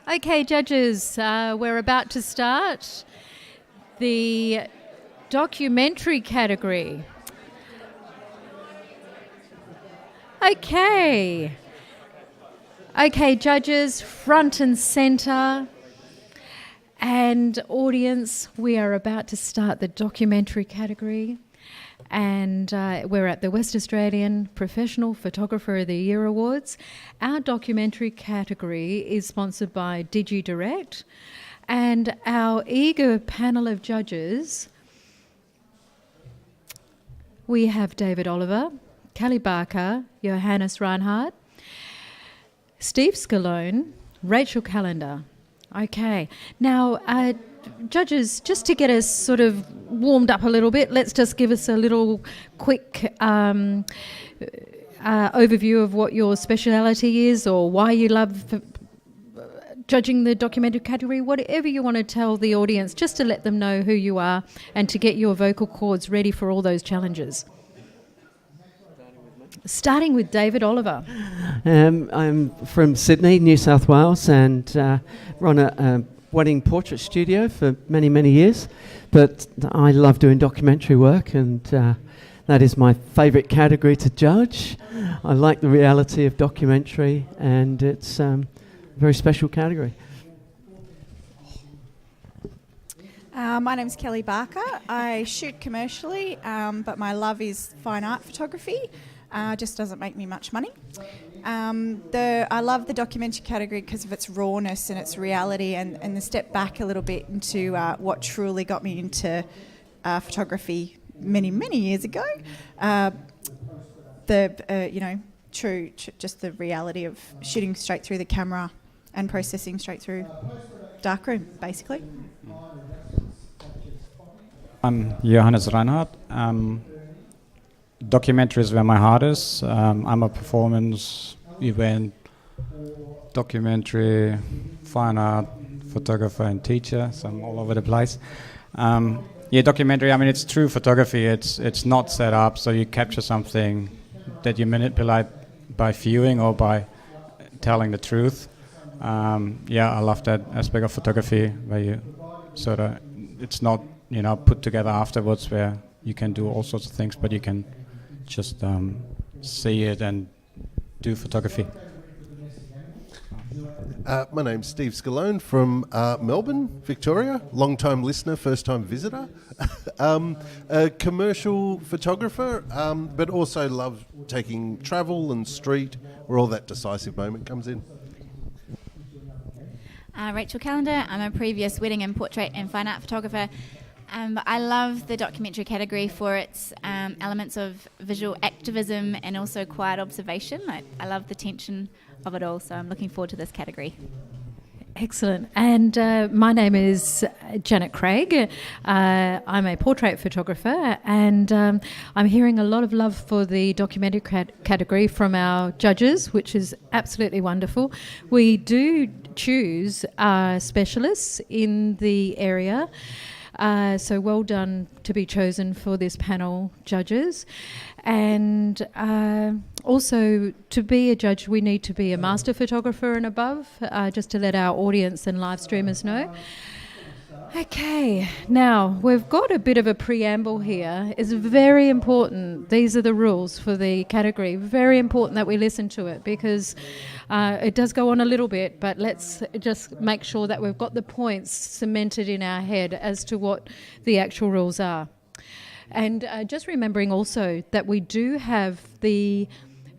Okay, judges, we're about to start the documentary category. Okay. Okay, judges, front and centre, and audience, we are about to start the documentary category. And we're at the West Australian Professional Photographer of the Year Awards. Our documentary category is sponsored by DigiDirect, and our eager panel of judges, we have David Oliver, Kelly Barker, Johannes Reinhardt, Steve Scalone, Rachel Callender. Okay, now judges, just to get us sort of warmed up a little bit, let's just give us a little quick overview of what your speciality is or why you love judging the documentary category, whatever you want to tell the audience, just to let them know who you are and to get your vocal cords ready for all those challenges. Starting with David Oliver. I'm from Sydney, New South Wales, and run a wedding portrait studio for many, many years. But I love doing documentary work, and that is my favourite category to judge. I like the reality of documentary, and it's a very special category. My name's Kelly Barker. I shoot commercially, but my love is fine art photography. Just doesn't make me much money. I love the documentary category because of its rawness and its reality, and the step back a little bit into what truly got me into photography many, many years ago. Just the reality of shooting straight through the camera and processing straight through darkroom, basically. I'm Johannes Reinhardt. Documentary is where my heart is. I'm a performance, event, documentary, fine art, photographer and teacher, so I'm all over the place. Documentary, I mean, it's true photography. It's not set up, so you capture something that you manipulate by viewing or by telling the truth. I love that aspect of photography where you sort of, it's not, put together afterwards where you can do all sorts of things, but you can just see it and do photography. My name's Steve Scalone from Melbourne, Victoria. Long-time listener, first-time visitor. A commercial photographer, but also love taking travel and street, where all that decisive moment comes in. Rachel Callender. I'm a previous wedding and portrait and fine art photographer. I love the documentary category for its elements of visual activism and also quiet observation. I love the tension of it all, so I'm looking forward to this category. Excellent. And my name is Janet Craig. I'm a portrait photographer, and I'm hearing a lot of love for the documentary category from our judges, which is absolutely wonderful. We do choose specialists in the area. So well done to be chosen for this panel, judges. And also, to be a judge, we need to be a master photographer and above, just to let our audience and live streamers know. Okay, now we've got a bit of a preamble here. It's very important. These are the rules for the category. Very important that we listen to it because it does go on a little bit, but let's just make sure that we've got the points cemented in our head as to what the actual rules are. And just remembering also that we do have the,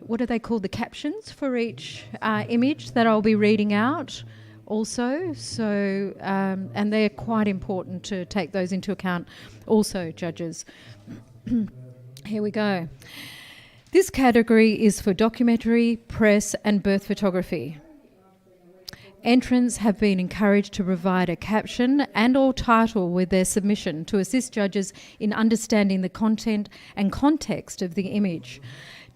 what are they called, the captions for each image that I'll be reading out also. So, and they're quite important to take those into account also, judges. Here we go. This category is for documentary, press and birth photography. Entrants have been encouraged to provide a caption and or title with their submission to assist judges in understanding the content and context of the image.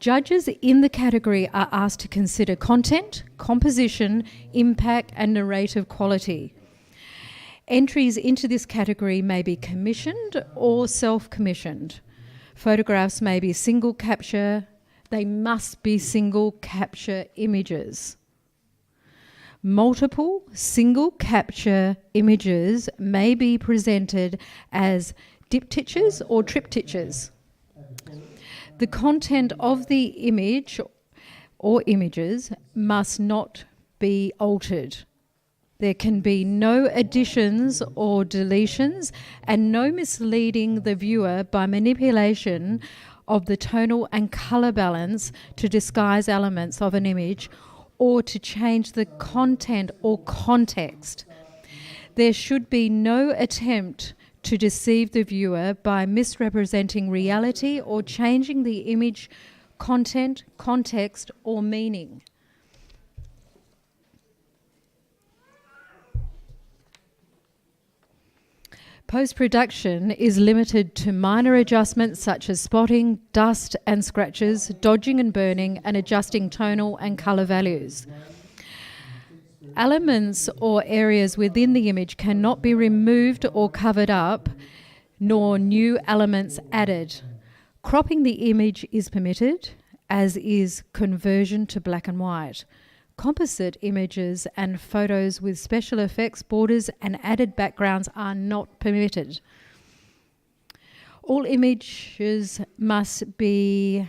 Judges in the category are asked to consider content, composition, impact and narrative quality. Entries into this category may be commissioned or self-commissioned. Photographs may be single capture. They must be single capture images. Multiple single capture images may be presented as diptychs or triptychs. The content of the image or images must not be altered. There can be no additions or deletions and no misleading the viewer by manipulation of the tonal and colour balance to disguise elements of an image or to change the content or context. There should be no attempt to deceive the viewer by misrepresenting reality or changing the image content, context, or meaning. Post-production is limited to minor adjustments such as spotting, dust and scratches, dodging and burning, and adjusting tonal and colour values. Elements or areas within the image cannot be removed or covered up, nor new elements added. Cropping the image is permitted, as is conversion to black and white. Composite images and photos with special effects, borders and added backgrounds are not permitted. All images must have been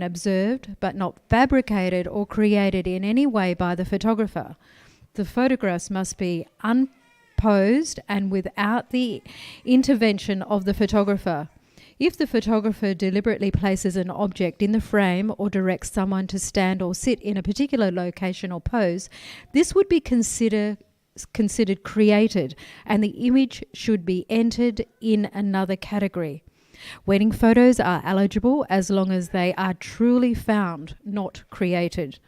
observed but not fabricated or created in any way by the photographer. The photographs must be unposed and without the intervention of the photographer. If the photographer deliberately places an object in the frame or directs someone to stand or sit in a particular location or pose, this would be considered created, and the image should be entered in another category. Wedding photos are eligible as long as they are truly found, not created.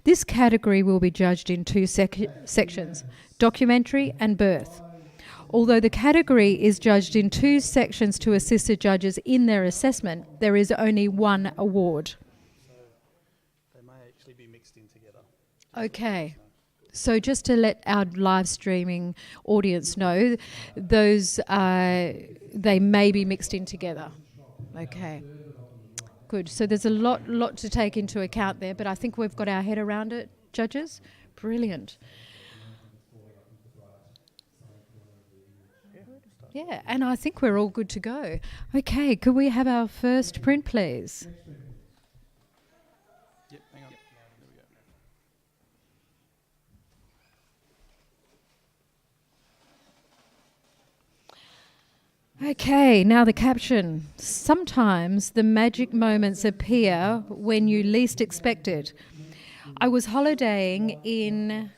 This category will be judged in two sections, documentary and birth. Although the category is judged in two sections to assist the judges in their assessment, there is only one award. So they may actually be mixed in together. Okay. So just to let our live streaming audience know, those they may be mixed in together. Okay. Good. So there's a lot to take into account there, but I think we've got our head around it, judges. Brilliant. Yeah, and I think we're all good to go. Okay, could we have our first print, please? Yep, hang on. There we go. Okay, now the caption. Sometimes the magic moments appear when you least expect it. I was holidaying in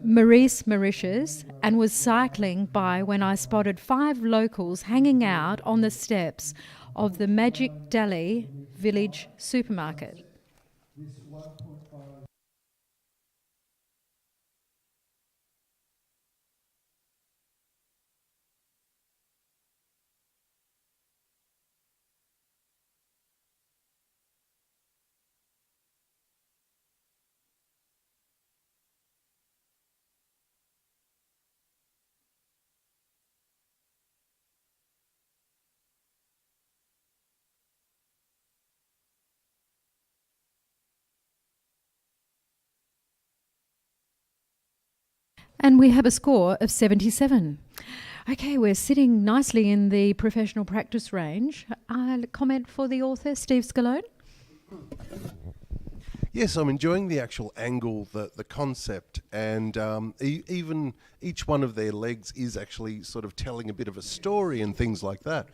Mauritius, and was cycling by when I spotted 5 locals hanging out on the steps of the Magic Delhi village supermarket. And we have a score of 77. Okay, we're sitting nicely in the professional practice range. Comment for the author, Steve Scalone? Yes, I'm enjoying the actual angle, the concept, and even each one of their legs is actually sort of telling a bit of a story and things like that.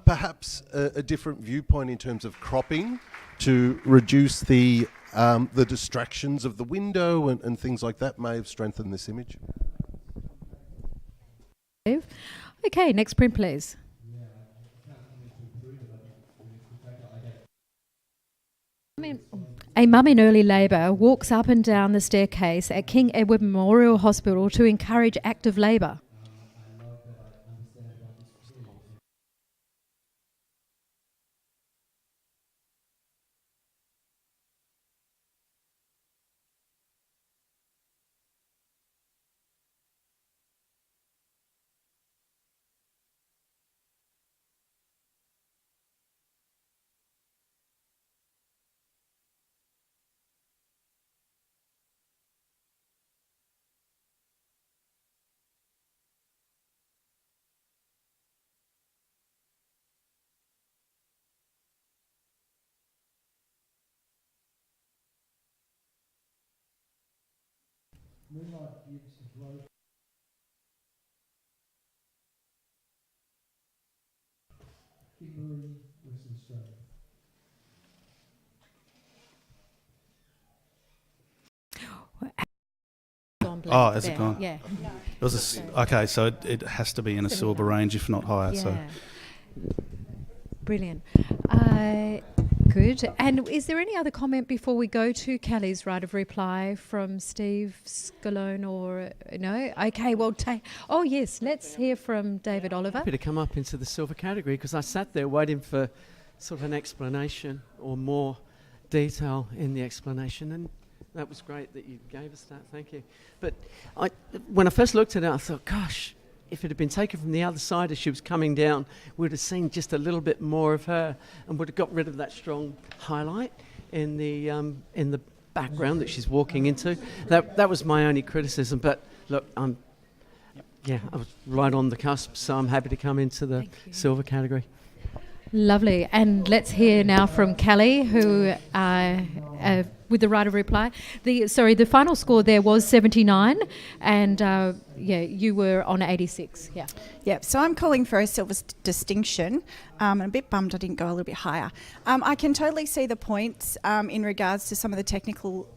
Perhaps a different viewpoint in terms of cropping to reduce the distractions of the window and things like that may have strengthened this image. Okay, next print, please. A mum in early labour walks up and down the staircase at King Edward Memorial Hospital to encourage active labour. Gone blank Oh, has it there. gone? Yeah. It was okay, so it has to be in a silver range, if not higher. Yeah. So Brilliant. Good. And is there any other comment before we go to Kelly's right of reply from Steve Scalone or no? Okay, well, oh yes, let's hear from David Oliver. Happy to come up into the silver category because I sat there waiting for sort of an explanation or more detail in the explanation, and that was great that you gave us that. Thank you. But when I first looked at it, I thought, gosh, if it had been taken from the other side as she was coming down, we'd have seen just a little bit more of her and would have got rid of that strong highlight in the background that she's walking into. That was my only criticism. But look, I was right on the cusp, so I'm happy to come into the silver category. Lovely. And let's hear now from Kelly, who, with the right of reply. The final score there was 79, and you were on 86. Yeah. Yep, so I'm calling for a silver distinction. I'm a bit bummed I didn't go a little bit higher. I can totally see the points in regards to some of the technical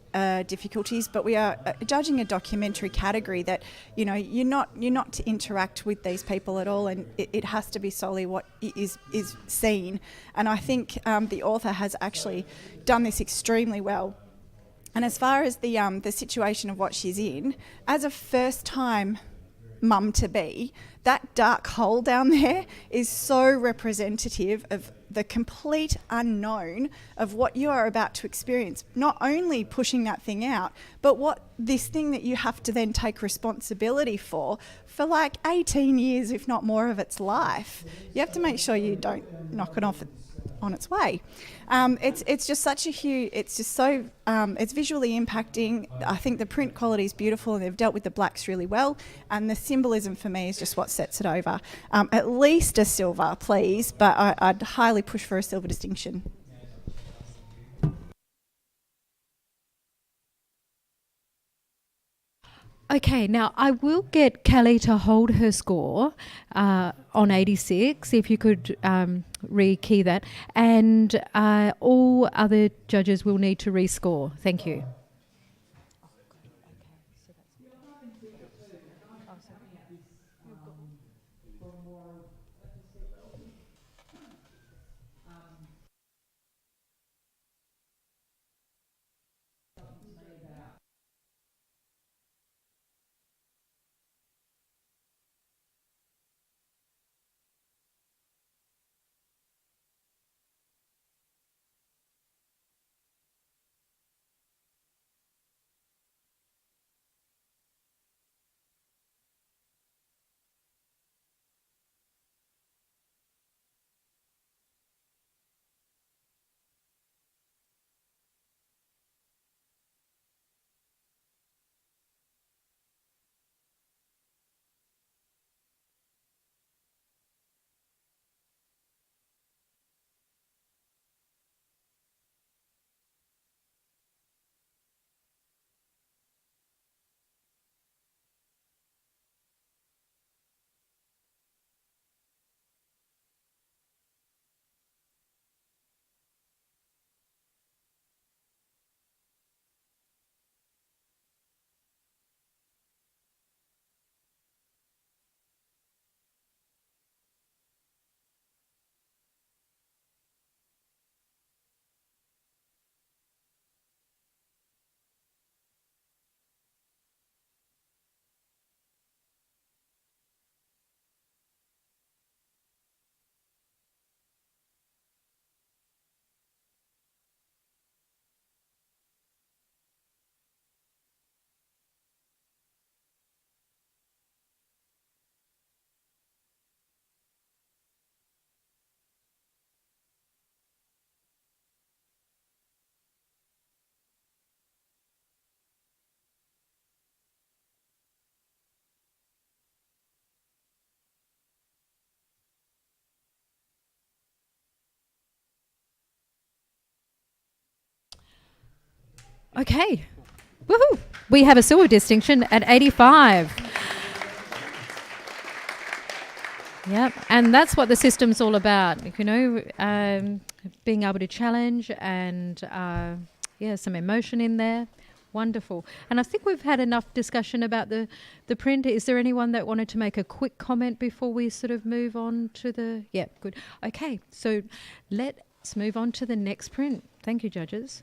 difficulties, but we are judging a documentary category that, you're not to interact with these people at all, and it has to be solely what is seen. And I think the author has actually done this extremely well. And as far as the situation of what she's in, as a first-time mum-to-be, that dark hole down there is so representative of the complete unknown of what you are about to experience. Not only pushing that thing out, but what this thing that you have to then take responsibility for like 18 years, if not more, of its life. You have to make sure you don't knock it off on its way. It's just such a huge, it's just so, it's visually impacting. I think the print quality is beautiful and they've dealt with the blacks really well, and the symbolism for me is just what sets it over. At least a silver, please, but I'd highly push for a silver distinction. Okay, now I will get Kelly to hold her score on 86, if you could re-key that, and all other judges will need to rescore. Thank you. Okay. Woohoo! we have a silver distinction at 85. Yep, and that's what the system's all about, being able to challenge and, some emotion in there. Wonderful. And I think we've had enough discussion about the print. Is there anyone that wanted to make a quick comment before we sort of move on to the... Yeah, good. Okay, so let's move on to the next print. Thank you, judges.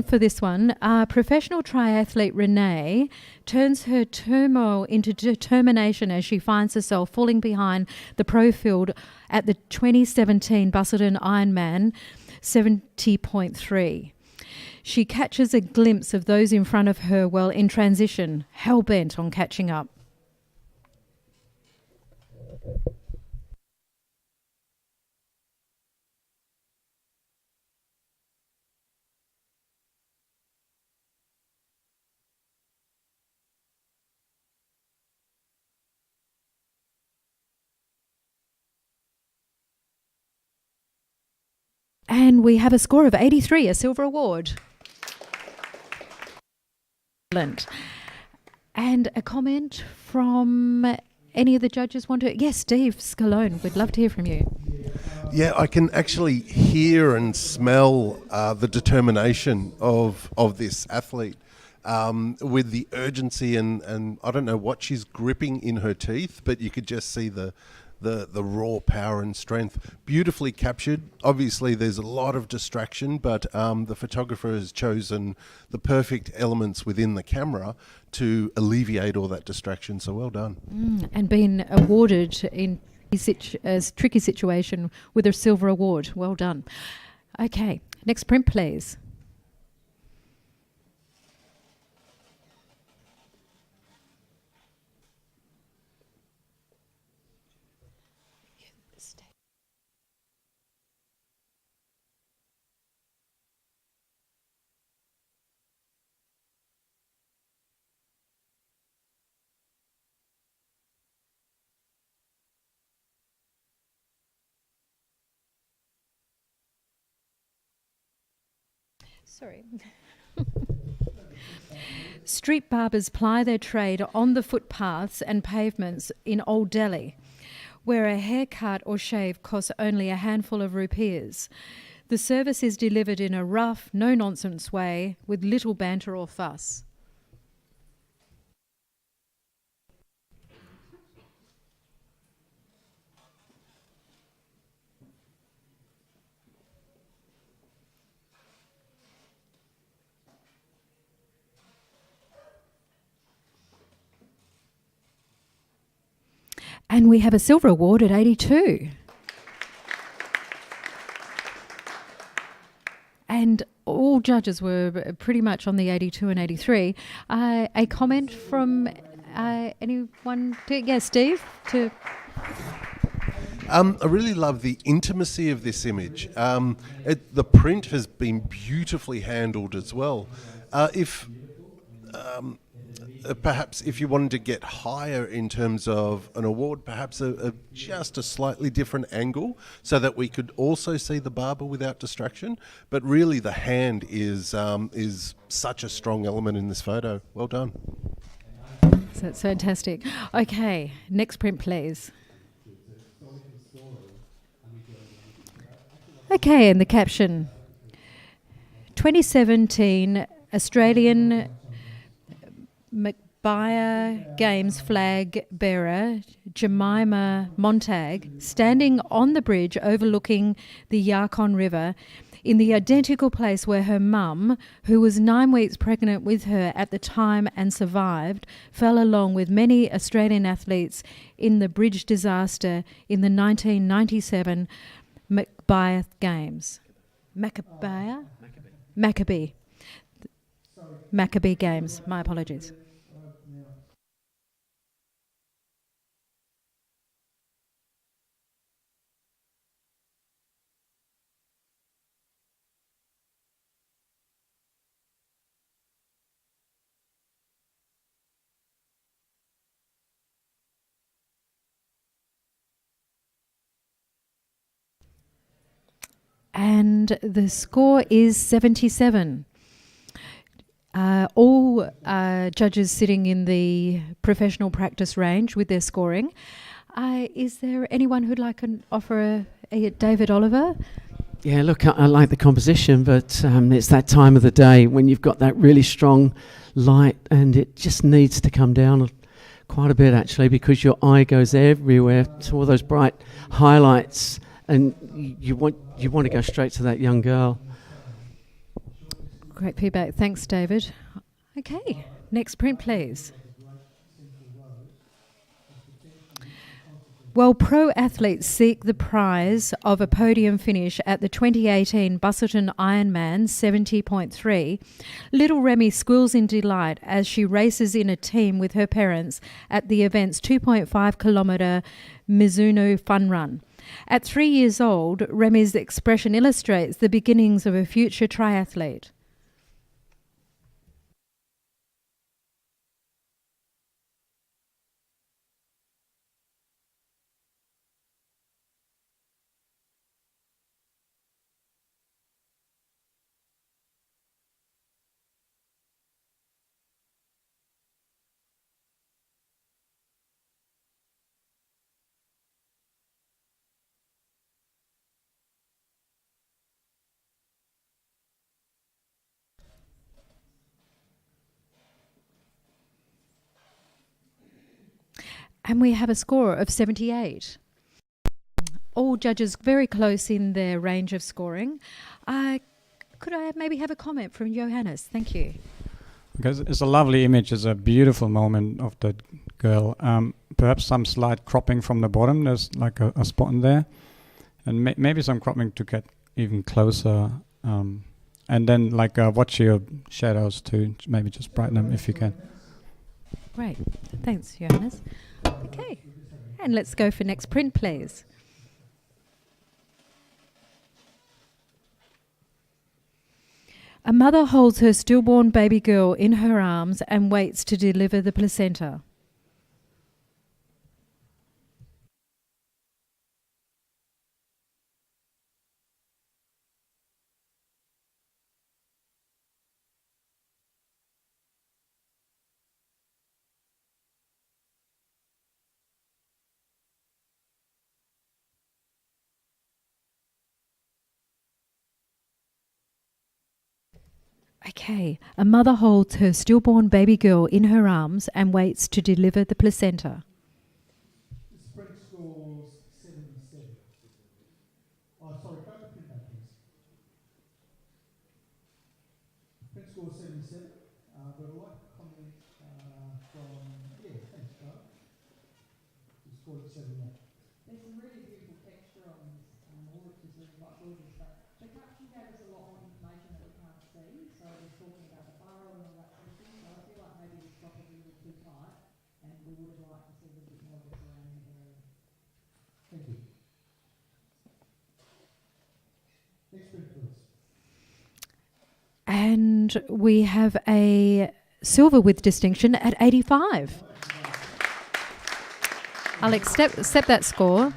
For this one, professional triathlete Renee turns her turmoil into determination as she finds herself falling behind the pro field at the 2017 Busselton Ironman 70.3. She catches a glimpse of those in front of her while in transition, hell-bent on catching up. And we have a score of 83, a silver award. Excellent. And a comment from any of the judges want to... Yes, Steve Scalone, we'd love to hear from you. Yeah, I can actually hear and smell the determination of this athlete with the urgency and I don't know what she's gripping in her teeth, but you could just see the raw power and strength. Beautifully captured. Obviously, there's a lot of distraction, but the photographer has chosen the perfect elements within the camera to alleviate all that distraction. So well done. And been awarded in a tricky situation with a silver award. Well done. Okay, next print, please. Sorry. Street barbers ply their trade on the footpaths and pavements in Old Delhi, where a haircut or shave costs only a handful of rupees. The service is delivered in a rough, no-nonsense way with little banter or fuss. And we have a silver award at 82. And all judges were pretty much on the 82 and 83. A comment from anyone? Steve? I really love the intimacy of this image. The print has been beautifully handled as well. Perhaps if you wanted to get higher in terms of an award, perhaps just a slightly different angle so that we could also see the barber without distraction. But really the hand is such a strong element in this photo. Well done. That's fantastic. Okay, next print, please. Okay, and the caption. 2017 Australian Macbia Games flag bearer Jemima Montag standing on the bridge overlooking the Yarkon River in the identical place where her mum, who was 9 weeks pregnant with her at the time and survived, fell along with many Australian athletes in the bridge disaster in the 1997 Macbia Games. Maccabee Games. My apologies. and the score is 77. All judges sitting in the professional practice range with their scoring. Is there anyone who'd like to offer a David Oliver? Yeah, look, I like the composition, but it's that time of the day when you've got that really strong light, and it just needs to come down quite a bit, actually, because your eye goes everywhere to all those bright highlights, and you want to go straight to that young girl. Great feedback. Thanks, David. Okay, next print, please. Well, pro athletes seek the prize of a podium finish at the 2018 Busselton Ironman 70.3. Little Remy squeals in delight as she races in a team with her parents at the event's 2.5 kilometre Mizuno Fun Run. At 3 years old, Remy's expression illustrates the beginnings of a future triathlete. And we have a score of 78. All judges very close in their range of scoring. Could I maybe have a comment from Johannes? Thank you. Because it's a lovely image, it's a beautiful moment of that girl. Perhaps some slight cropping from the bottom, there's like a spot in there. And maybe some cropping to get even closer. And then like watch your shadows to maybe just brighten them if you can. Great. Thanks, Johannes. Okay. And let's go for next print, please. A mother holds her stillborn baby girl in her arms and waits to deliver the placenta. Okay, a mother holds her stillborn baby girl in her arms and waits to deliver the placenta. The sprint scores 77. Oh, sorry, go to print that, please. Print score 77. But I'd like to comment from, thanks, Joe. You scored 78. There's some really beautiful texture on this, all which is really quite gorgeous, but the caption gave us a lot more information that we can't see, so it was talking about the burrow and all that sort of thing, so I feel like maybe this crop is a little too tight, and we would have liked to see a little bit more of the surrounding area. Thank you. Next print, please. And we have a silver with distinction at 85. I'll accept that score.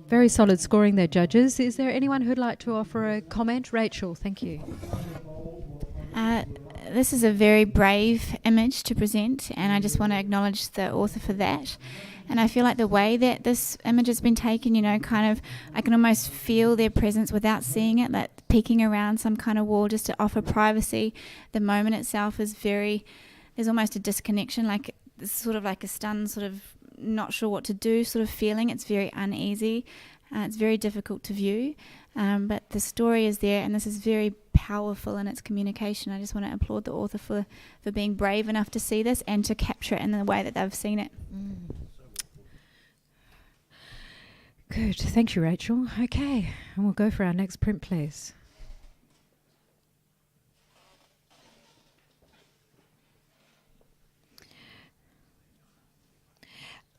Very solid scoring there, judges. Is there anyone who'd like to offer a comment? Rachel, thank you. This is a very brave image to present, and I just want to acknowledge the author for that. And I feel like the way that this image has been taken, kind of, I can almost feel their presence without seeing it, like peeking around some kind of wall just to offer privacy. The moment itself is there's almost a disconnection, like it's sort of like a stunned, sort of not sure what to do sort of feeling. It's very uneasy. It's very difficult to view. But the story is there, and this is very powerful in its communication. I just want to applaud the author for being brave enough to see this and to capture it in the way that they've seen it. Good. Thank you, Rachel. Okay, and we'll go for our next print, please.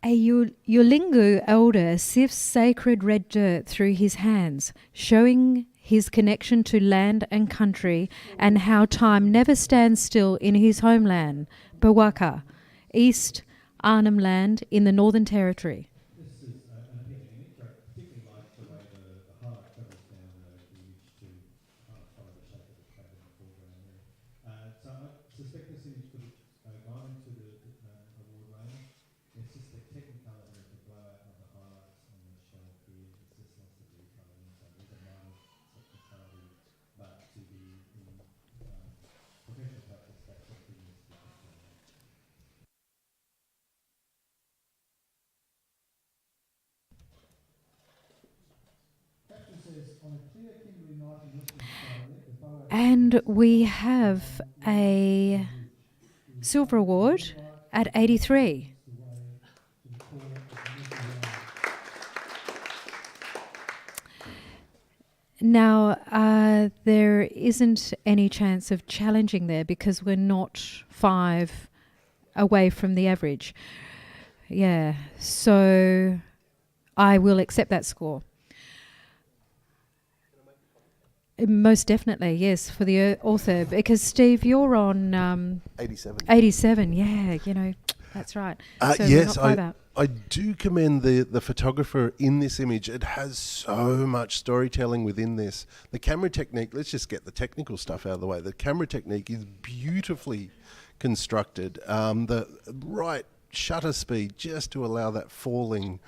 A Yulingu elder sifts sacred red dirt through his hands, showing his connection to land and country and how time never stands still in his homeland, Bawaka, East Arnhem Land in the Northern Territory. This is an epiphany, particularly like the way And we have a silver award at 83. Now, there isn't any chance of challenging there because we're not 5 away from the average. Yeah, so I will accept that score. Most definitely, yes, for the author. Because, Steve, you're on 87. 87, yeah, you know, that's right. So we're Yes, not far out. I do commend the photographer in this image. It has so much storytelling within this. The camera technique, let's just get the technical stuff out of the way. The camera technique is beautifully constructed. The right shutter speed just to allow that falling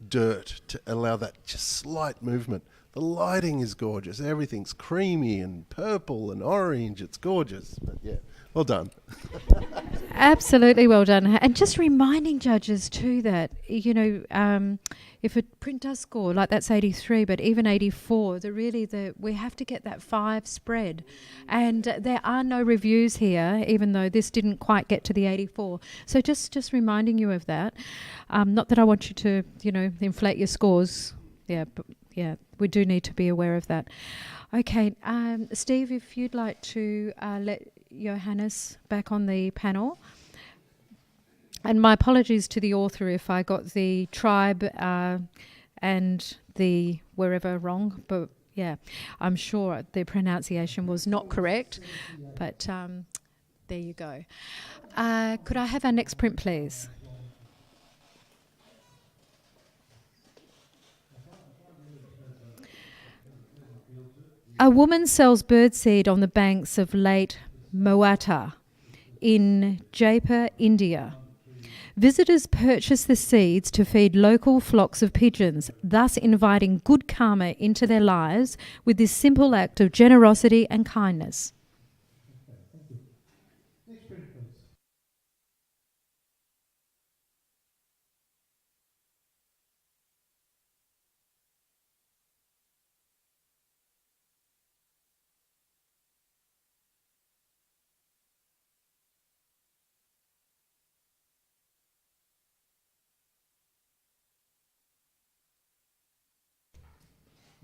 dirt, to allow that just slight movement. The lighting is gorgeous. Everything's creamy and purple and orange. It's gorgeous. But yeah, well done. Absolutely well done. And just reminding judges too that, you know, if a print does score, like that's 83, but even 84, we have to get that 5 spread. And there are no reviews here, even though this didn't quite get to the 84. So just reminding you of that. Not that I want you to, you know, inflate your scores. Yeah, but yeah, we do need to be aware of that. Okay, Steve, if you'd like to let Johannes back on the panel. And my apologies to the author if I got the tribe and the wherever wrong, but yeah, I'm sure the pronunciation was not correct, but there you go. Could I have our next print, please? A woman sells birdseed on the banks of Lake Moata in Jaipur, India. Visitors purchase the seeds to feed local flocks of pigeons, thus inviting good karma into their lives with this simple act of generosity and kindness. Next print, please.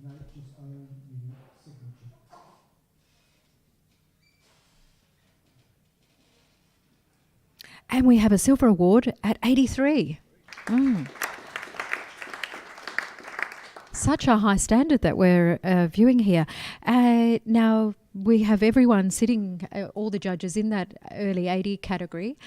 No, just own your signature. And we have a silver award at 83. Such a high standard that we're viewing here. Now, we have everyone sitting, all the judges in that early 80 category,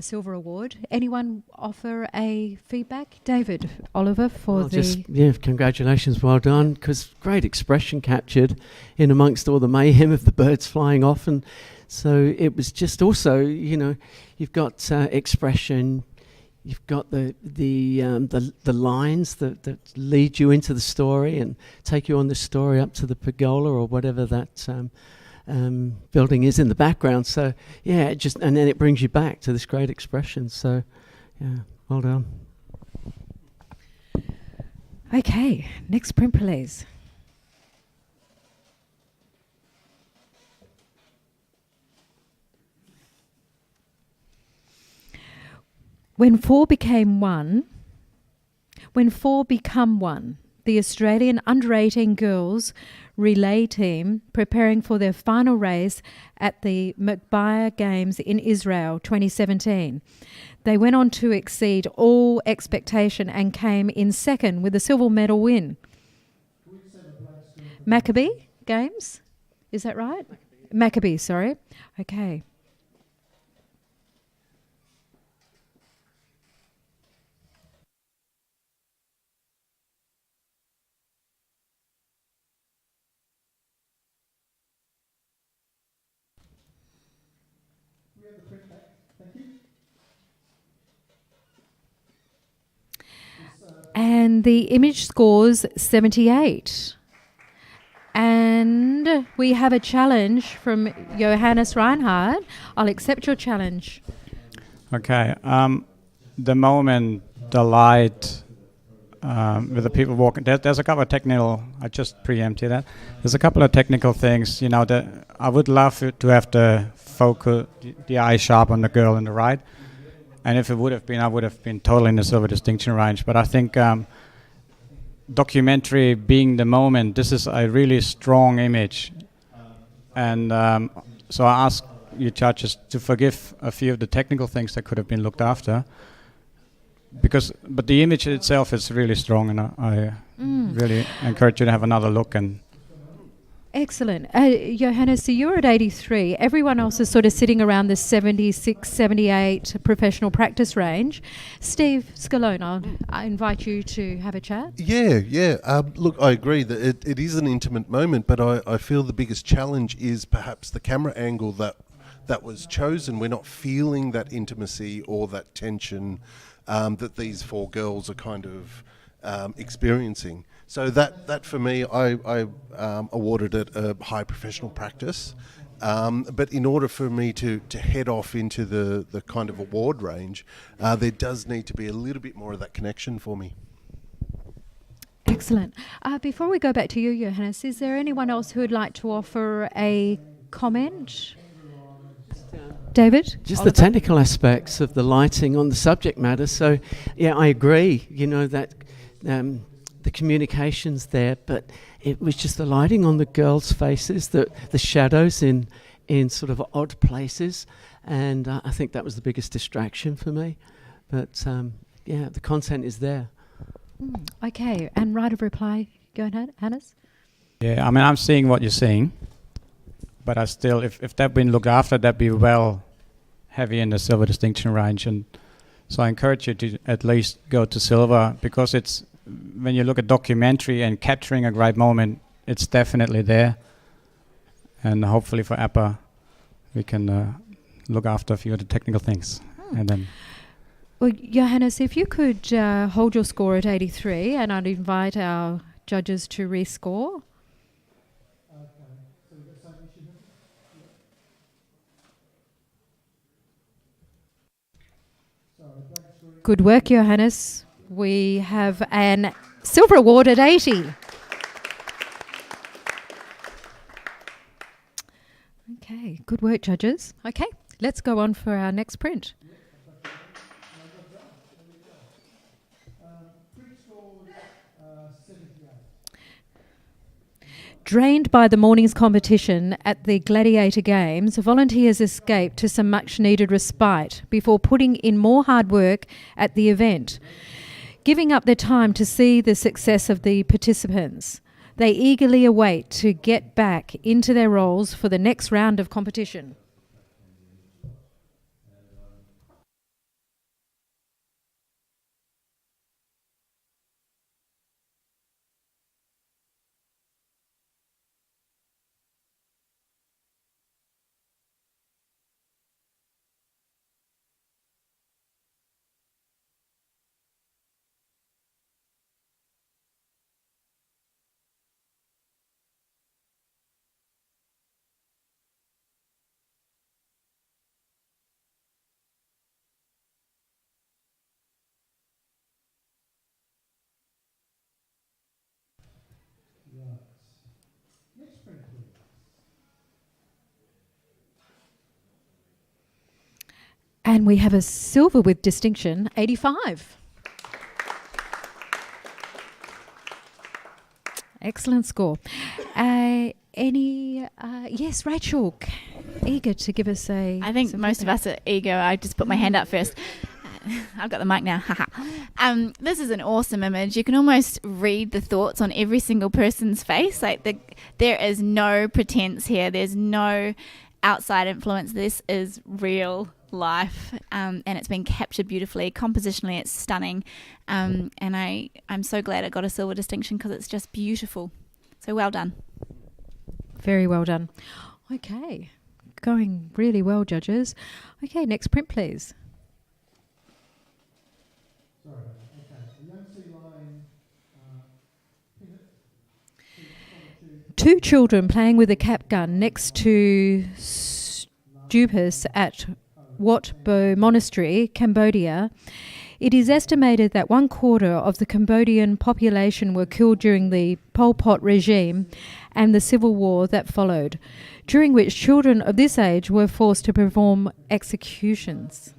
silver award. Anyone offer a feedback? David, Oliver, for congratulations, well done, because great expression captured in amongst all the mayhem of the birds flying off. And so it was just also, you know, you've got expression, you've got the lines that lead you into the story and take you on the story up to the pergola or whatever that building is in the background. So yeah, and then it brings you back to this great expression. So yeah, well done. Okay, next print, please. When four become one, the Australian under-18 girls relay team preparing for their final race at the Mukbaya Games in Israel 2017. They went on to exceed all expectation and came in second with a silver medal win. Maccabee Games? Is that right? Maccabee, sorry. Okay. We have the print back. Thank you. And the image scores 78. And we have a challenge from Johannes Reinhardt. I'll accept your challenge. Okay. The moment the light with the people walking. There's a couple of technical. I just preempted that. There's a couple of technical things, that I would love to have the focus, the eye sharp on the girl on the right. And if it would have been, I would have been totally in the silver distinction range. But I think documentary being the moment, this is a really strong image. And so I ask you judges to forgive a few of the technical things that could have been looked after. But the image itself is really strong, and I really encourage you to have another look. And Excellent. Johannes, so you're at 83. Everyone else is sort of sitting around the 76, 78 professional practice range. Steve Scalone, I invite you to have a chat. Yeah. Look, I agree that it is an intimate moment, but I feel the biggest challenge is perhaps the camera angle that was chosen. We're not feeling that intimacy or that tension that these four girls are kind of experiencing. So that for me, I awarded it a high professional practice. But in order for me to head off into the kind of award range, there does need to be a little bit more of that connection for me. Excellent. Before we go back to you, Johannes, is there anyone else who would like to offer a comment? David? Just the technical aspects of the lighting on the subject matter. So, yeah, I agree, that the communication's there, but it was just the lighting on the girls' faces, the shadows in sort of odd places, and I think that was the biggest distraction for me. But, the content is there. Okay, and right of reply, go ahead, Hannes? yeah, I mean, I'm seeing what you're seeing, but I still, if that been looked after, that'd be well heavy in the silver distinction range. And so I encourage you to at least go to silver, because it's, when you look at documentary and capturing a great moment, it's definitely there. And hopefully for APA, we can look after a few of the technical things. And then, Well, Johannes, if you could hold your score at 83, and I'd invite our judges to rescore. Good work, Johannes. We have an silver award at 80. Okay, good work, judges. Okay, let's go on for our next print. Drained by the morning's competition at the Gladiator Games, volunteers escaped to some much-needed respite before putting in more hard work at the event. Giving up their time to see the success of the participants, they eagerly await to get back into their roles for the next round of competition. And we have a silver with distinction, 85. Excellent score. Yes, Rachel, eager to give us a... I think most of us are eager. I just put my hand up first. I've got the mic now. This is an awesome image. You can almost read the thoughts on every single person's face. There is no pretense here. There's no outside influence. This is real life, and it's been captured beautifully. Compositionally, it's stunning, and I'm so glad it got a silver distinction, because it's just beautiful. So well done. Very well done. Okay, going really well, judges. Okay, next print, please. Sorry, okay. A young sea lion, Two children playing with a cap gun next to stupas at Wat Bo Monastery, Cambodia, It is estimated that 1/4 of the Cambodian population were killed during the Pol Pot regime and the civil war that followed, during which children of this age were forced to perform executions.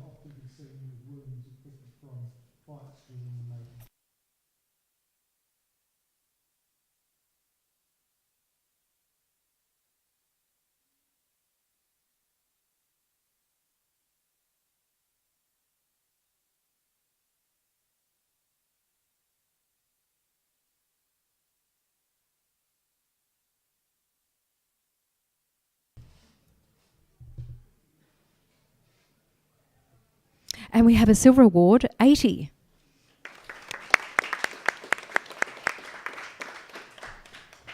And we have a silver award, 80.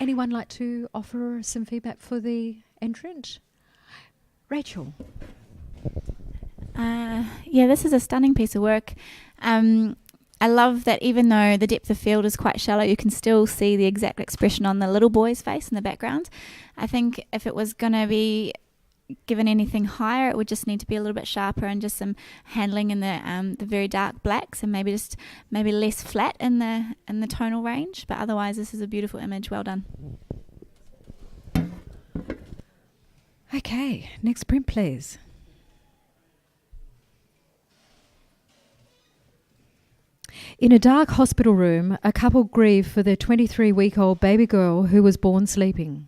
Anyone like to offer some feedback for the entrant? Rachel. Yeah, this is a stunning piece of work. I love that even though the depth of field is quite shallow, you can still see the exact expression on the little boy's face in the background. I think if it was going to be given anything higher, it would just need to be a little bit sharper and just some handling in the very dark blacks, and maybe less flat in the tonal range. But otherwise, this is a beautiful image. Well done. Okay, next print, please. In a dark hospital room, a couple grieve for their 23-week-old baby girl who was born sleeping.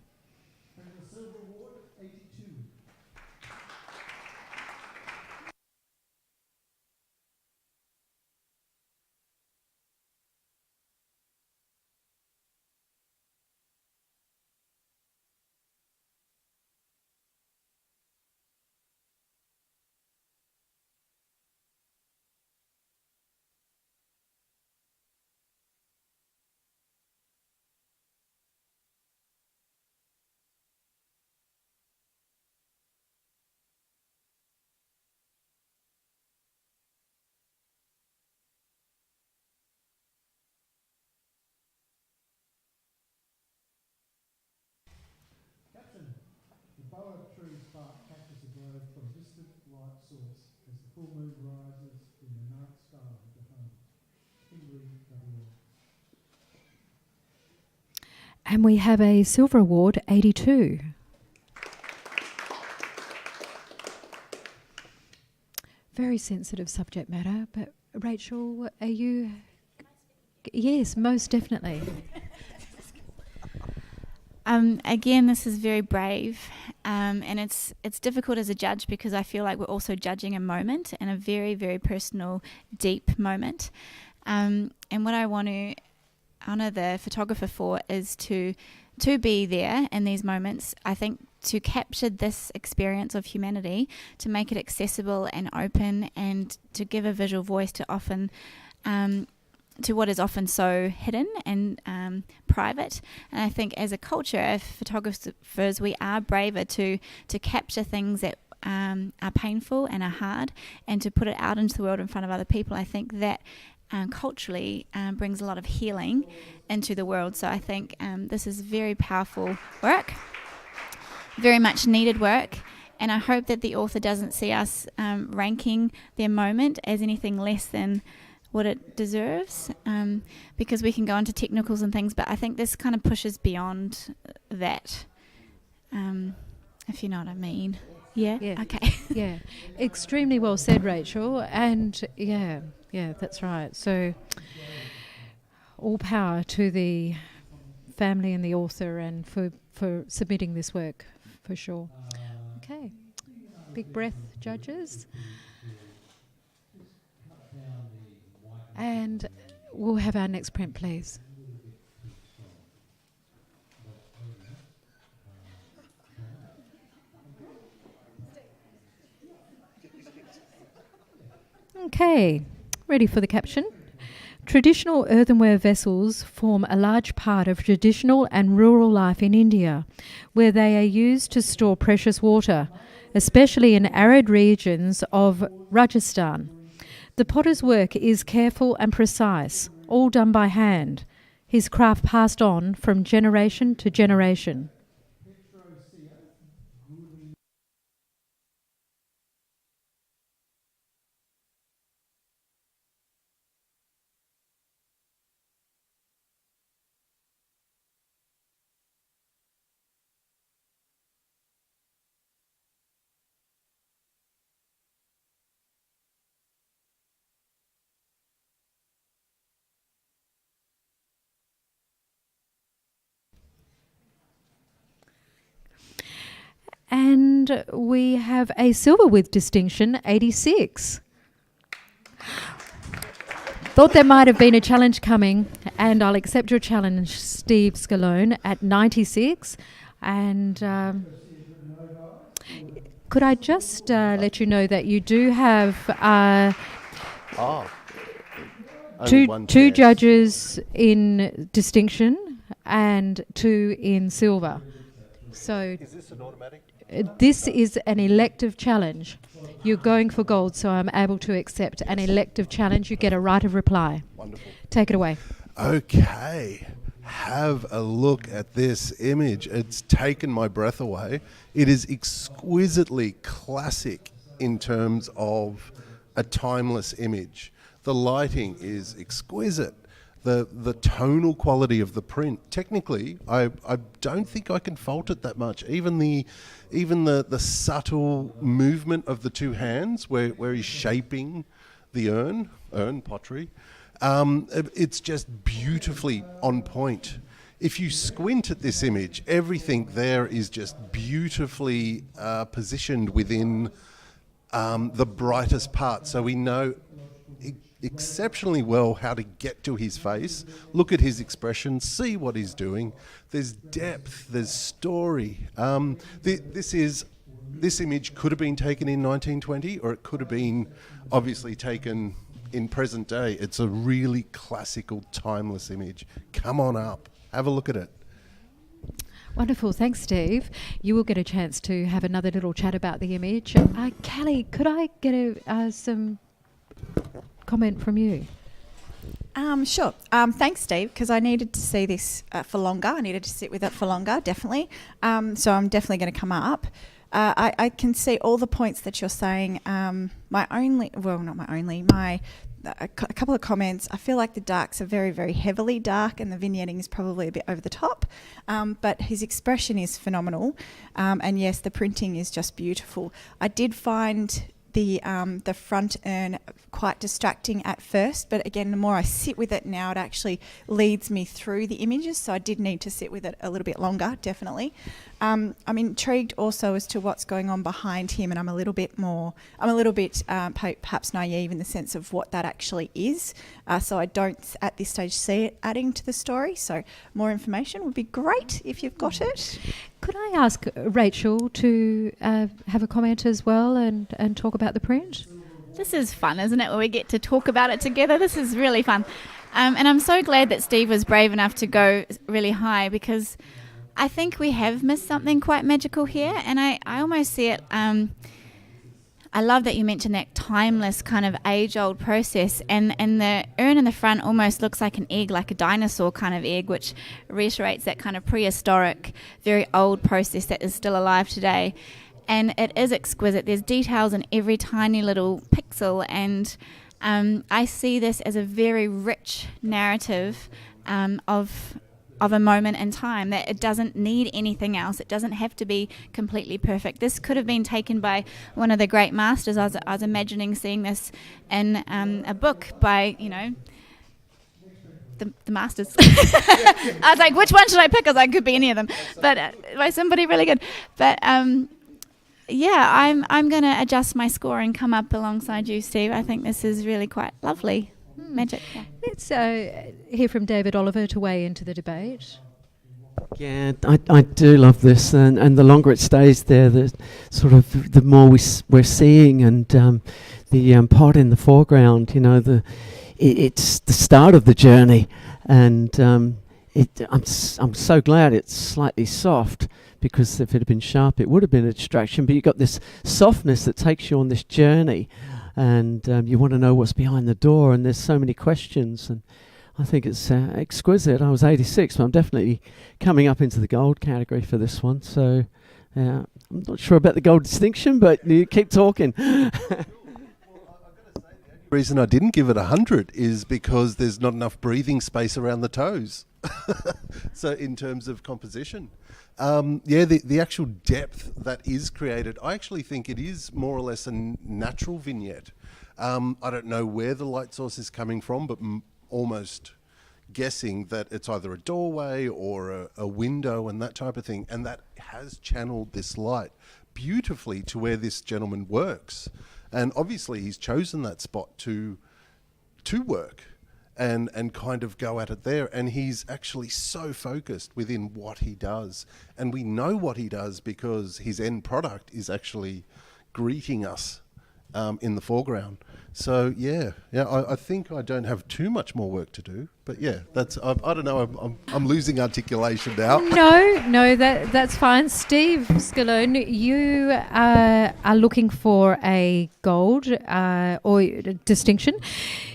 Caption: the boa tree spark catches a glow from distant light source as the full moon rises in the night sky of the home. Kimberley WA. And we have a silver award, 82. Very sensitive subject matter, but Rachel, are you? Yes, most definitely. Again, this is very brave, and it's difficult as a judge because I feel like we're also judging a moment, and a very, very personal, deep moment. And what I want to honour the photographer for is to be there in these moments. I think to capture this experience of humanity, to make it accessible and open, and to give a visual voice to what is often so hidden and private. And I think as a culture, as photographers, we are braver to capture things that are painful and are hard, and to put it out into the world in front of other people. I think that culturally brings a lot of healing into the world. So I think this is very powerful work, very much needed work. And I hope that the author doesn't see us ranking their moment as anything less than what it deserves, because we can go into technicals and things, but I think this kind of pushes beyond that, if you know what I mean. Yeah? Okay. Yeah, extremely well said, Rachel. And yeah, that's right. So all power to the family and the author, and for submitting this work, for sure. Okay, big breath, judges. And we'll have our next print, please. Okay, ready for the caption. Traditional earthenware vessels form a large part of traditional and rural life in India, where they are used to store precious water, especially in arid regions of Rajasthan. The potter's work is careful and precise, all done by hand, his craft passed on from generation to generation. And we have a silver with distinction, 86. Thought there might have been a challenge coming, and I'll accept your challenge, Steve Scalone, at 96. And could I just let you know that you do have two judges in distinction and 2 in silver. So Is this an automatic? This is an elective challenge. You're going for gold, so I'm able to accept an elective challenge. You get a right of reply. Wonderful. Take it away. Okay. Have a look at this image. It's taken my breath away. It is exquisitely classic in terms of a timeless image. The lighting is exquisite. The tonal quality of the print. Technically, I don't think I can fault it that much. Even the subtle movement of the two hands, where he's shaping the urn pottery, it's just beautifully on point. If you squint at this image, everything there is just beautifully positioned within the brightest part. So we know exceptionally well how to get to his face, look at his expression, see what he's doing. There's depth, there's story. This image could have been taken in 1920, or it could have been obviously taken in present day. It's a really classical, timeless image. Come on up, have a look at it. Wonderful. Thanks, Steve. You will get a chance to have another little chat about the image. Callie, could I get some comment from you? Sure. Thanks, Steve, because I needed to see this for longer. I needed to sit with it for longer, definitely. So I'm definitely going to come up. I can see all the points that you're saying. A couple of comments. I feel like the darks are very, very heavily dark, and the vignetting is probably a bit over the top. But his expression is phenomenal. And yes, the printing is just beautiful. I did find the front urn quite distracting at first, but again, the more I sit with it now, it actually leads me through the images, so I did need to sit with it a little bit longer, definitely. I'm intrigued also as to what's going on behind him, and I'm a little bit perhaps naive in the sense of what that actually is, so I don't at this stage see it adding to the story, so more information would be great if you've got it. Could I ask Rachel to have a comment as well and talk about the print? This is fun, isn't it, when we get to talk about it together? This is really fun. And I'm so glad that Steve was brave enough to go really high, because I think we have missed something quite magical here, and I almost see it... I love that you mentioned that timeless kind of age-old process, and the urn in the front almost looks like an egg, like a dinosaur kind of egg, which reiterates that kind of prehistoric, very old process that is still alive today. And it is exquisite. There's details in every tiny little pixel, and I see this as a very rich narrative of a moment in time, that it doesn't need anything else. It doesn't have to be completely perfect. This could have been taken by one of the great masters. I was imagining seeing this in a book by, the masters. I was like, which one should I pick? I was like, could be any of them, but by somebody really good. But I'm going to adjust my score and come up alongside you, Steve. I think this is really quite lovely. Magic. Yeah. Let's hear from David Oliver to weigh into the debate. Yeah, I do love this, and the longer it stays there, the more we're seeing, and the pot in the foreground. It's the start of the journey, and I'm so glad it's slightly soft, because if it had been sharp, it would have been a distraction. But you've got this softness that takes you on this journey. And you want to know what's behind the door, and there's so many questions, and I think it's exquisite. I was 86, but I'm definitely coming up into the gold category for this one, so I'm not sure about the gold distinction, but you keep talking. The reason I didn't give it 100 is because there's not enough breathing space around the toes. So in terms of composition, the actual depth that is created, I actually think it is more or less a natural vignette. I don't know where the light source is coming from, but almost guessing that it's either a doorway or a window and that type of thing, and that has channeled this light. beautifully to where this gentleman works. And obviously he's chosen that spot to work and kind of go at it there. And he's actually so focused within what he does. And we know what he does because his end product is actually greeting us in the foreground. So I think I don't have too much more work to do, but that's I don't know. I'm losing articulation now. No, that's fine. Steve Scalone, you are looking for a gold or distinction.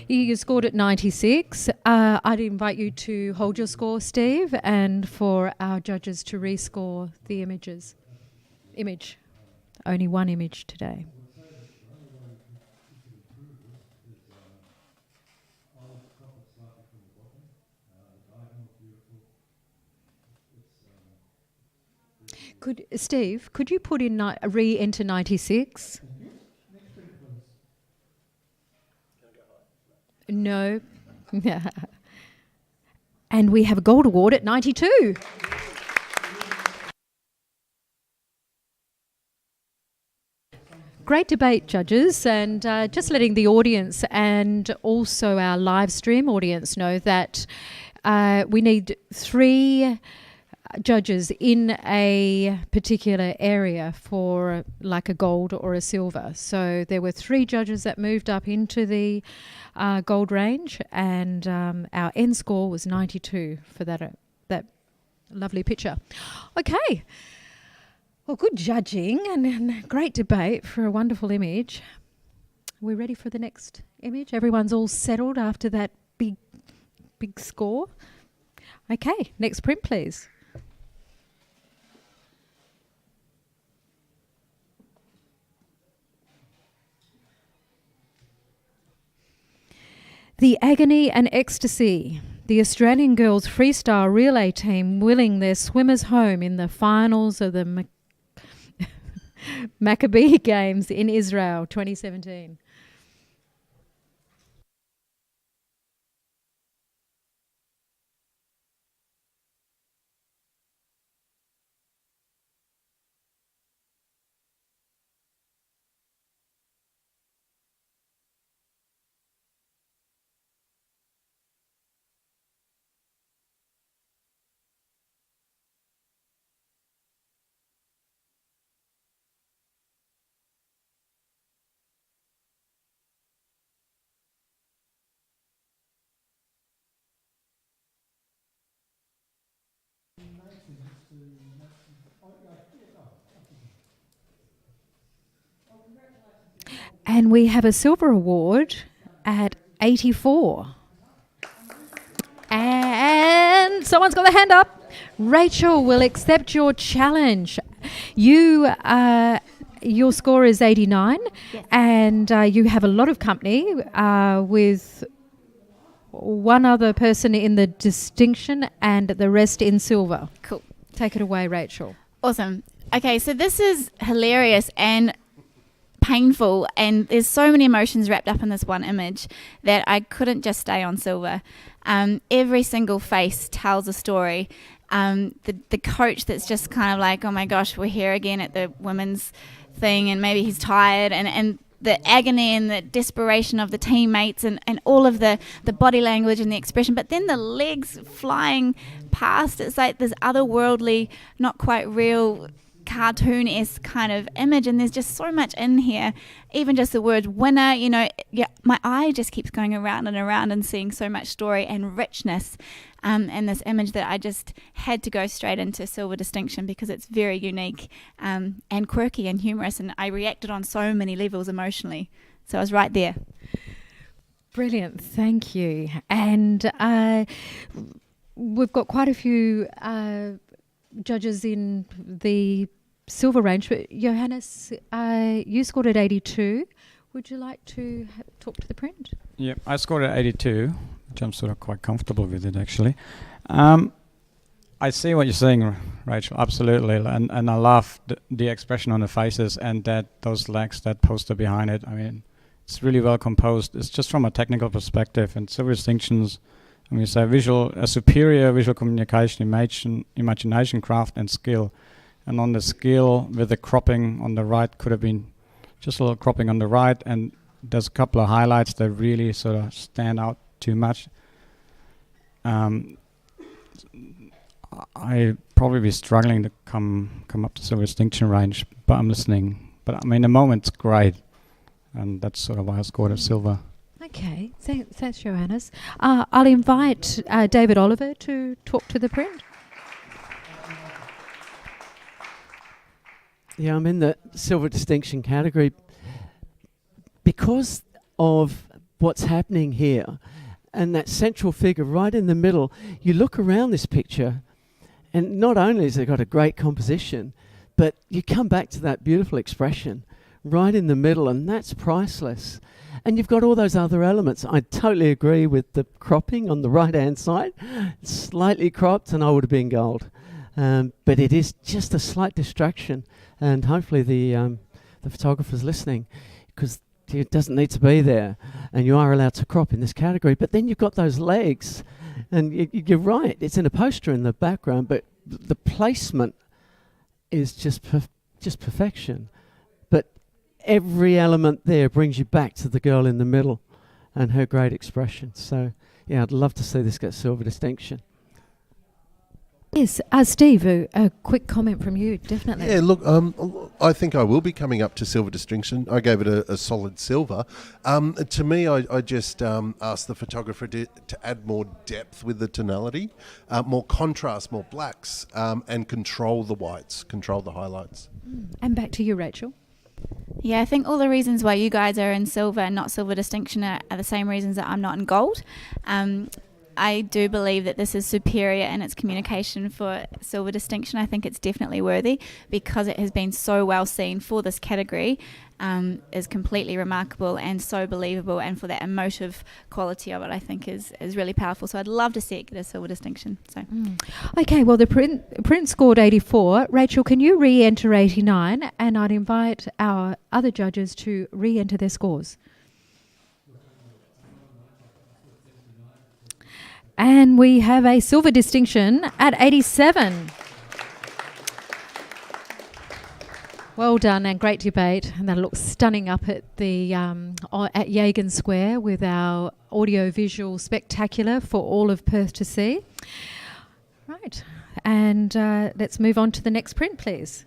You scored at 96. I'd invite you to hold your score, Steve, and for our judges to rescore the image. Only one image today. Could you put in re-enter 96? No. And we have a gold award at 92. Great debate, judges, and just letting the audience and also our live stream audience know that we need 3 judges in a particular area for like a gold or a silver. So there were 3 judges that moved up into the gold range, and our end score was 92 for that lovely picture. Okay. Well, good judging and great debate for a wonderful image. We're ready for the next image. Everyone's all settled after that big score. Okay, next print, please. The agony and ecstasy. The Australian girls freestyle relay team willing their swimmers home in the finals of the Maccabee Games in Israel 2017. And we have a silver award at 84. And someone's got their hand up. Rachel will accept your challenge. Your score is 89, yes. And you have a lot of company with one other person in the distinction and the rest in silver. Cool. Take it away, Rachel. Awesome. Okay, so this is hilarious and painful, and there's so many emotions wrapped up in this one image that I couldn't just stay on silver. Every single face tells a story. The coach that's just kind of like, oh my gosh, we're here again at the women's thing, and maybe he's tired, and the agony and the desperation of the teammates and all of the body language and the expression, but then the legs flying past, it's like this otherworldly, not quite real, cartoon-esque kind of image, and there's just so much in here. Even just the word winner, my eye just keeps going around and around and seeing so much story and richness in this image that I just had to go straight into silver distinction because it's very unique and quirky and humorous, and I reacted on so many levels emotionally. So I was right there. Brilliant, thank you. And we've got quite a few judges in the silver range, but Johannes, you scored at 82. Would you like to talk to the print? Yeah, I scored at 82, which I'm sort of quite comfortable with it, actually. I see what you're saying, Rachel, absolutely, and I love the expression on the faces and those legs, that poster behind it. I mean, it's really well composed. It's just from a technical perspective, and silver distinctions, when you say a superior visual communication, imagination, craft, and skill. and on the scale with the cropping on the right could have been just a little cropping on the right, and there's a couple of highlights that really sort of stand out too much. I probably be struggling to come up to silver distinction range, but I'm listening. But I mean, the moment's great, and that's sort of why I scored a silver. Okay, thanks, Johannes. I'll invite David Oliver to talk to the print. Yeah, I'm in the silver distinction category because of what's happening here and that central figure right in the middle. You look around this picture, and not only has it got a great composition, but you come back to that beautiful expression right in the middle, and that's priceless. And you've got all those other elements. I totally agree with the cropping on the right-hand side. Slightly cropped, and I would have been gold. But it is just a slight distraction, and hopefully the photographer's listening, because it doesn't need to be there, and you are allowed to crop in this category. But then you've got those legs, and you're right, it's in a poster in the background, but the placement is just perfection. But every element there brings you back to the girl in the middle and her great expression. So yeah, I'd love to see this get silver distinction. Yes, Steve, a quick comment from you, definitely. Yeah, look, I think I will be coming up to silver distinction. I gave it a solid silver. To me, I just asked the photographer to add more depth with the tonality, more contrast, more blacks, and control the whites, control the highlights. And back to you, Rachel. Yeah, I think all the reasons why you guys are in silver and not silver distinction are the same reasons that I'm not in gold. I do believe that this is superior in its communication for silver distinction. I think it's definitely worthy because it has been so well seen for this category, is completely remarkable and so believable, and for that emotive quality of it, I think is really powerful. So I'd love to see it get a silver distinction. So Okay, well, the print scored 84. Rachel, can you re-enter 89? And I'd invite our other judges to re-enter their scores. And we have a silver distinction at 87. Well done, and great debate. And that looks stunning up at the at Yagan Square with our audio-visual spectacular for all of Perth to see. Right, and let's move on to the next print, please.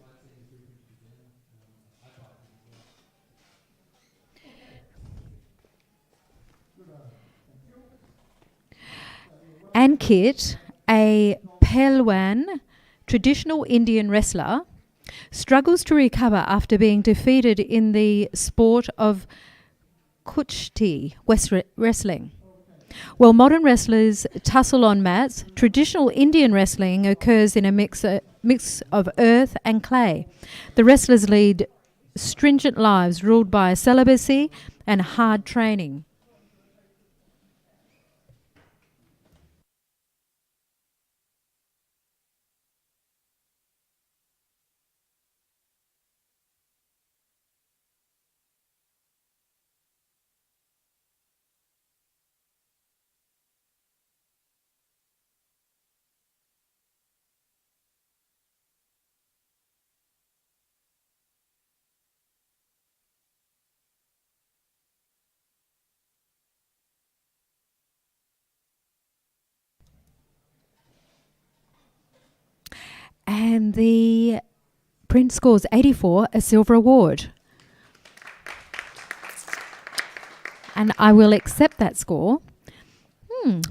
Ankit, a Pelwan, traditional Indian wrestler, struggles to recover after being defeated in the sport of Kushti wrestling. While modern wrestlers tussle on mats, traditional Indian wrestling occurs in a mix of earth and clay. The wrestlers lead stringent lives ruled by celibacy and hard training. And the print scores 84, a silver award. And I will accept that score.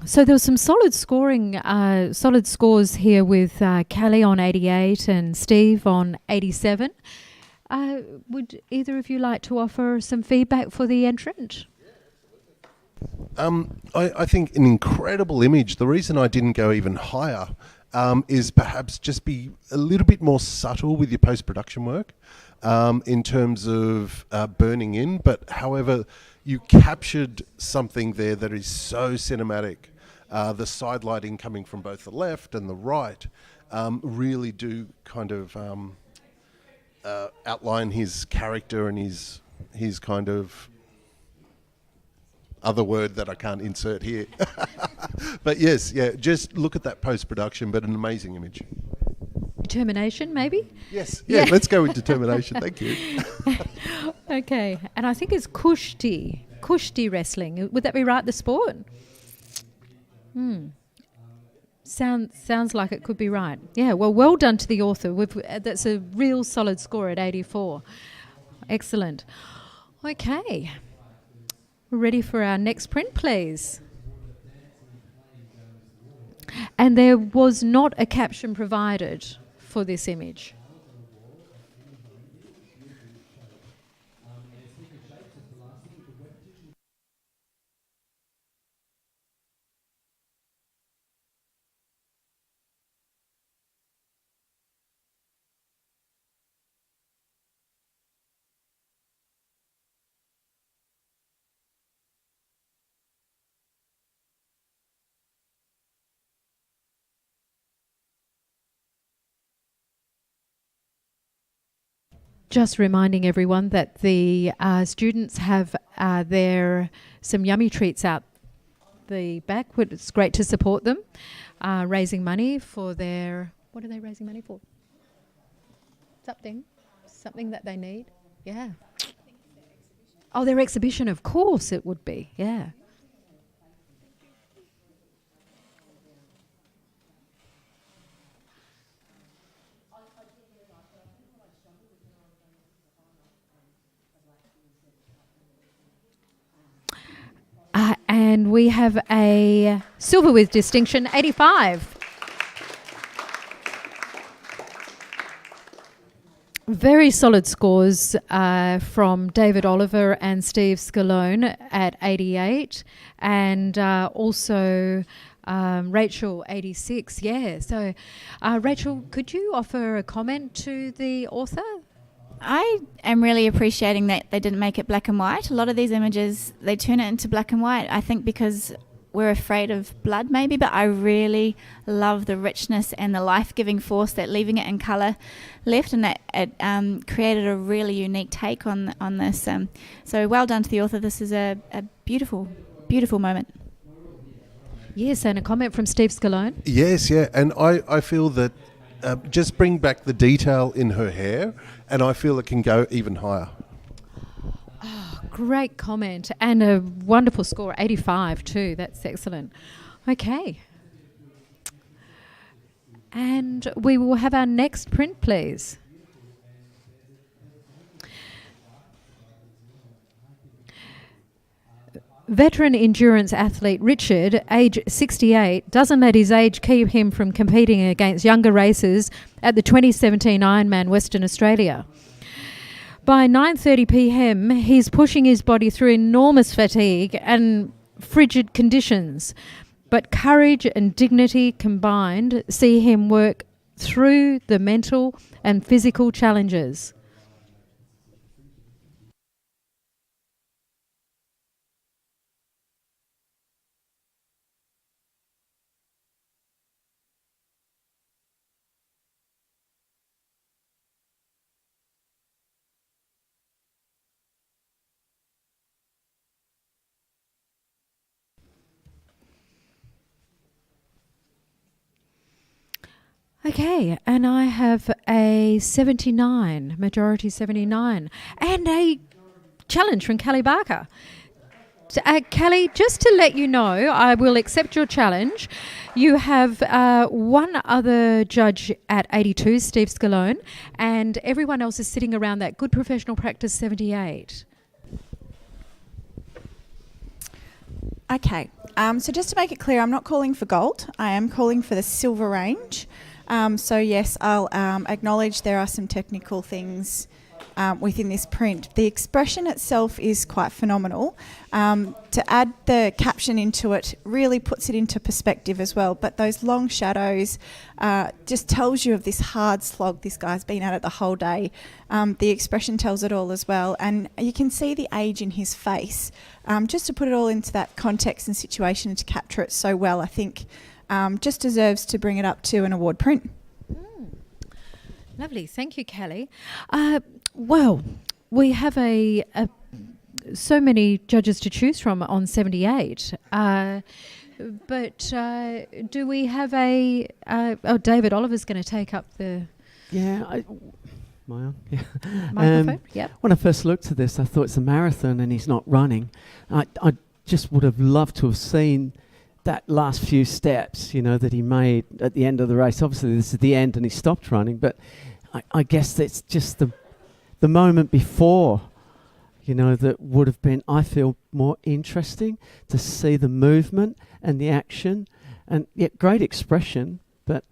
So there was some solid scores here with Kelly on 88 and Steve on 87. Would either of you like to offer some feedback for the entrant? I think an incredible image. The reason I didn't go even higher is perhaps just be a little bit more subtle with your post-production work in terms of burning in. But however, you captured something there that is so cinematic. The side lighting coming from both the left and the right really do kind of outline his character and his kind of other word that I can't insert here. But yes, yeah, just look at that post-production, but an amazing image. determination, maybe? Yes, yeah, Yeah. let's go with determination. Thank you. Okay, and I think it's Kushti wrestling. Would that be right, the sport? Sounds like it could be right. Yeah, well done to the author. That's a real solid score at 84. Excellent. Okay. We're ready for our next print, please. And there was not a caption provided for this image. Just reminding everyone that the students have some yummy treats out the back. It's great to support them, raising money for their... What are they raising money for? Something that they need. Yeah. Oh, their exhibition, of course it would be. Yeah. And we have a silver with distinction, 85. Very solid scores from David Oliver and Steve Scalone at 88, and also Rachel, 86. Yeah, so Rachel, could you offer a comment to the author? I am really appreciating that they didn't make it black and white. A lot of these images, they turn it into black and white, I think because we're afraid of blood maybe, but I really love the richness and the life-giving force that leaving it in colour left, and that it created a really unique take on this. So well done to the author. This is a beautiful, beautiful moment. Yes, and a comment from Steve Scalone. Yes, yeah, and I feel that just bring back the detail in her hair, and I feel it can go even higher. Oh, great comment, and a wonderful score, 85 too. That's excellent. Okay. And we will have our next print, please. Veteran endurance athlete Richard, age 68, doesn't let his age keep him from competing against younger racers at the 2017 Ironman Western Australia. By 9:30 p.m, he's pushing his body through enormous fatigue and frigid conditions, but courage and dignity combined see him work through the mental and physical challenges. Okay, and I have a 79, majority 79, and a challenge from Kelly Barker. Kelly, just to let you know, I will accept your challenge. You have one other judge at 82, Steve Scalone, and everyone else is sitting around that good professional practice 78. Okay, so just to make it clear, I'm not calling for gold. I am calling for the silver range. So yes, I'll acknowledge there are some technical things within this print. The expression itself is quite phenomenal. To add the caption into it really puts it into perspective as well. But those long shadows just tells you of this hard slog this guy's been at it the whole day. The expression tells it all as well. And you can see the age in his face. Just to put it all into that context and situation and to capture it so well, I think just deserves to bring it up to an award print. Lovely, thank you, Kelly. Well, we have so many judges to choose from on 78. But do we have David Oliver's going to take up the Yeah, my own. Yeah. Microphone, yep. When I first looked at this, I thought it's a marathon and he's not running. I just would have loved to have seen that last few steps, that he made at the end of the race. Obviously, this is the end and he stopped running, but I guess it's just the moment before, that would have been, I feel, more interesting to see the movement and the action, and yet great expression, but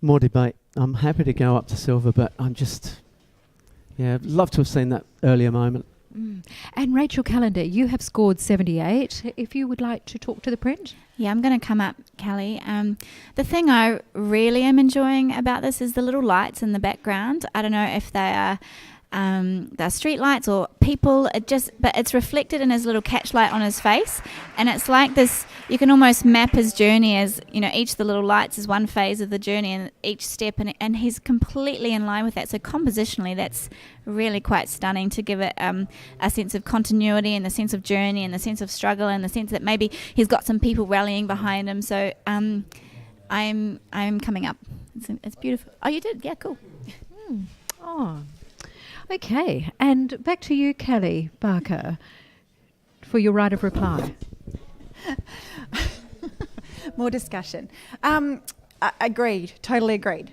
more debate. I'm happy to go up to silver, but I'm just, I'd love to have seen that earlier moment. And Rachel Callender, you have scored 78. If you would like to talk to the print. Yeah, I'm going to come up, Kelly. The thing I really am enjoying about this is the little lights in the background. I don't know if they are they're street lights or people. But it's reflected in his little catch light on his face, and it's like this. You can almost map his journey as each of the little lights is one phase of the journey, and each step, and he's completely in line with that. So compositionally, that's really quite stunning to give it a sense of continuity and the sense of journey and the sense of struggle and the sense that maybe he's got some people rallying behind him. So I'm coming up. It's beautiful. Oh, you did? Yeah, cool. Oh, okay. And back to you, Kelly Barker, for your right of reply. More discussion. Agreed. Totally agreed.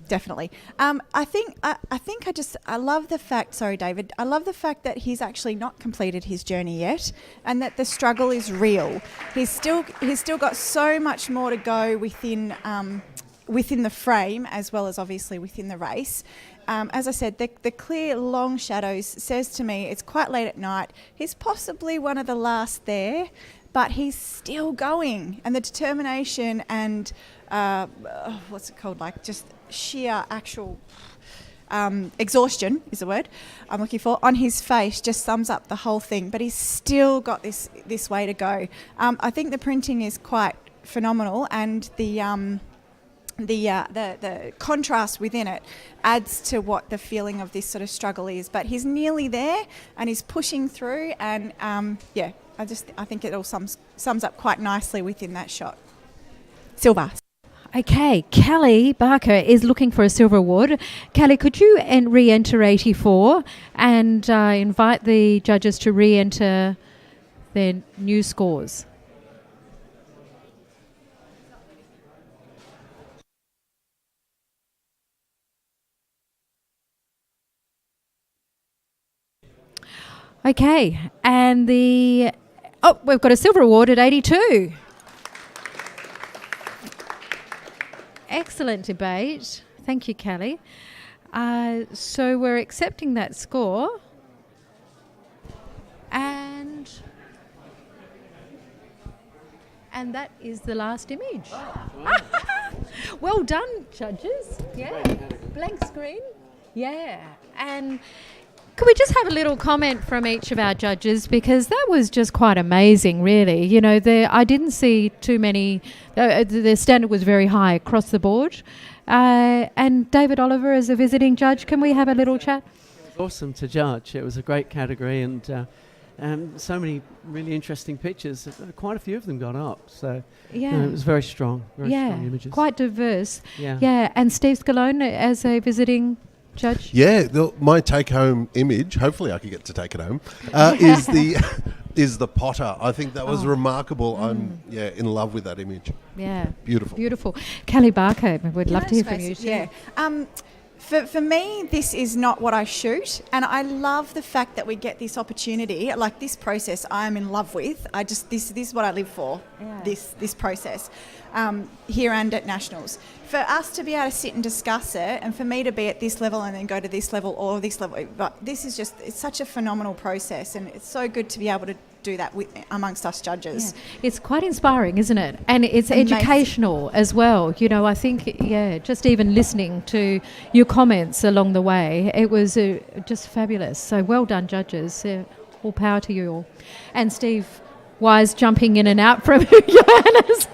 Definitely. I think I love the fact. Sorry, David. I love the fact that he's actually not completed his journey yet, and that the struggle is real. He's still got so much more to go within the frame, as well as obviously within the race. As I said, the clear long shadows says to me it's quite late at night. He's possibly one of the last there, but he's still going. And the determination and, what's it called, like just sheer actual exhaustion is the word I'm looking for, on his face just sums up the whole thing. But he's still got this way to go. I think the printing is quite phenomenal, and the contrast within it adds to what the feeling of this sort of struggle is. But he's nearly there, and he's pushing through, and I think it all sums up quite nicely within that shot. Silver. Okay, Kelly Barker is looking for a silver award. Kelly, could you re-enter 84 and invite the judges to re-enter their new scores? Okay, and we've got a silver award at 82. Excellent debate. Thank you, Kelly. So we're accepting that score. And that is the last image. Well done, judges. Yeah. Blank screen. Yeah. And could we just have a little comment from each of our judges, because that was just quite amazing, really. I didn't see too many. The standard was very high across the board. And David Oliver, as a visiting judge, can we have a little chat? It was awesome to judge. It was a great category, and so many really interesting pictures. Quite a few of them got up, so it was very strong. Very strong images. Quite diverse. Yeah. And Steve Scalone, as a visiting judge? Yeah, my take-home image, hopefully I can get to take it home, is the potter. I think that was remarkable. I'm in love with that image. Yeah. Beautiful. Kelly Barker, we'd love to hear from you. Yeah. For me, this is not what I shoot, and I love the fact that we get this opportunity. Like, this process I'm in love with. This is what I live for, this process, here and at Nationals. For us to be able to sit and discuss it, and for me to be at this level and then go to this level or this level, but this is it's such a phenomenal process, and it's so good to be able to do that amongst us judges. Yeah. It's quite inspiring, isn't it? And it's educational as well. I think, just even listening to your comments along the way, it was just fabulous. So well done, judges. All power to you all. And Steve Wise jumping in and out from Johannes.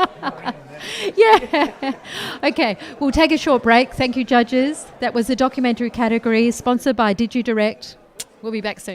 Yeah. Okay, we'll take a short break. Thank you, judges. That was the documentary category, sponsored by DigiDirect. We'll be back soon.